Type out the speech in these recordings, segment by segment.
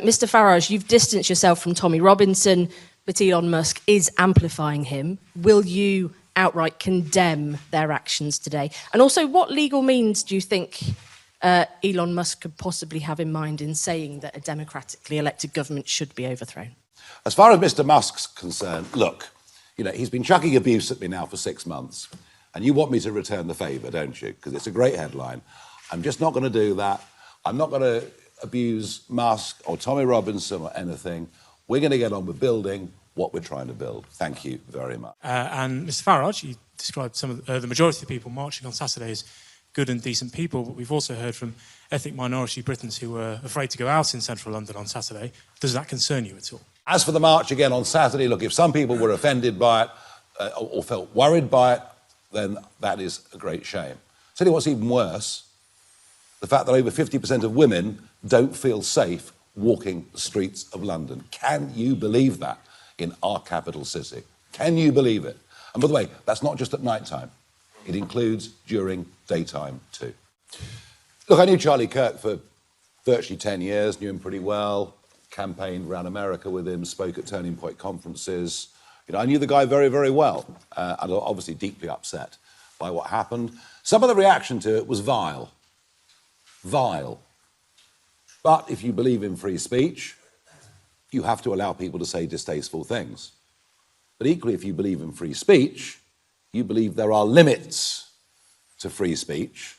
Mr Farage, you've distanced yourself from Tommy Robinson, but Elon Musk is amplifying him. Will you outright condemn their actions today? And also, what legal means do you think Elon Musk could possibly have in mind in saying that a democratically elected government should be overthrown? As far as Mr Musk's concerned, look, he's been chucking abuse at me now for 6 months, and you want me to return the favour, don't you? Because it's a great headline. I'm just not going to do that. I'm not going to abuse Musk or Tommy Robinson or anything. We're going to get on with building what we're trying to build. Thank you very much. And Mr Farage, you described some of the majority of the people marching on Saturday as good and decent people, but we've also heard from ethnic minority Britons who were afraid to go out in central London on Saturday. Does that concern you at all? As for the march again on Saturday, look, if some people were offended by it or felt worried by it, then that is a great shame. Tell you what's even worse, the fact that over 50% of women don't feel safe walking the streets of London. Can you believe that in our capital city? Can you believe it? And by the way, that's not just at night time. It includes during daytime too. Look, I knew Charlie Kirk for virtually 10 years, knew him pretty well, campaigned around America with him, spoke at Turning Point conferences. I knew the guy very, very well, and obviously deeply upset by what happened. Some of the reaction to it was vile. Vile. But if you believe in free speech, you have to allow people to say distasteful things. But equally, if you believe in free speech, you believe there are limits to free speech.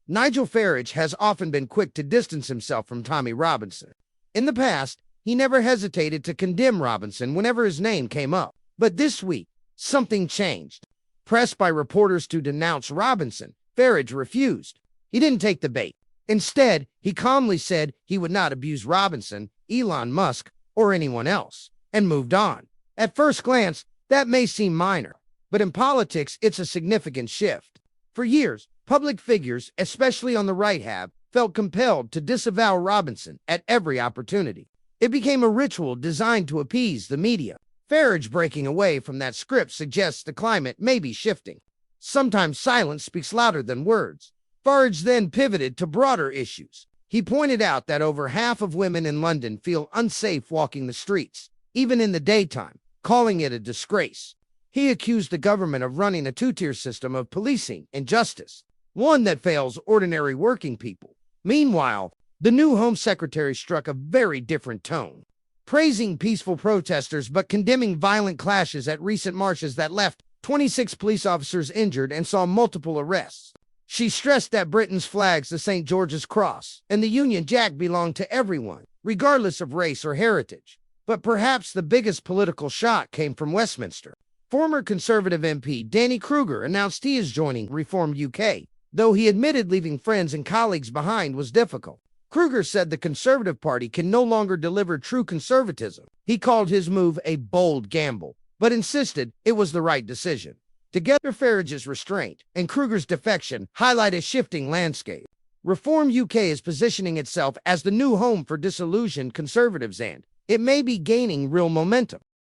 Nigel Farage has often been quick to distance himself from Tommy Robinson. In the past, he never hesitated to condemn Robinson whenever his name came up. But this week, something changed. Pressed by reporters to denounce Robinson, Farage refused. He didn't take the bait. Instead, he calmly said he would not abuse Robinson, Elon Musk, or anyone else, and moved on. At first glance, that may seem minor, but in politics, it's a significant shift. For years, public figures, especially on the right, have felt compelled to disavow Robinson at every opportunity. It became a ritual designed to appease the media. Farage breaking away from that script suggests the climate may be shifting. Sometimes silence speaks louder than words. Farage then pivoted to broader issues. He pointed out that over half of women in London feel unsafe walking the streets, even in the daytime, calling it a disgrace. He accused the government of running a two-tier system of policing and justice, one that fails ordinary working people. Meanwhile, the new Home Secretary struck a very different tone, praising peaceful protesters but condemning violent clashes at recent marches that left 26 police officers injured and saw multiple arrests. She stressed that Britain's flags, the St. George's Cross, and the Union Jack belong to everyone, regardless of race or heritage. But perhaps the biggest political shock came from Westminster. Former Conservative MP Danny Kruger announced he is joining Reform UK, though he admitted leaving friends and colleagues behind was difficult. Kruger said the Conservative Party can no longer deliver true conservatism. He called his move a bold gamble, but insisted it was the right decision. Together, Farage's restraint and Kruger's defection highlight a shifting landscape. Reform UK is positioning itself as the new home for disillusioned conservatives, and it may be gaining real momentum.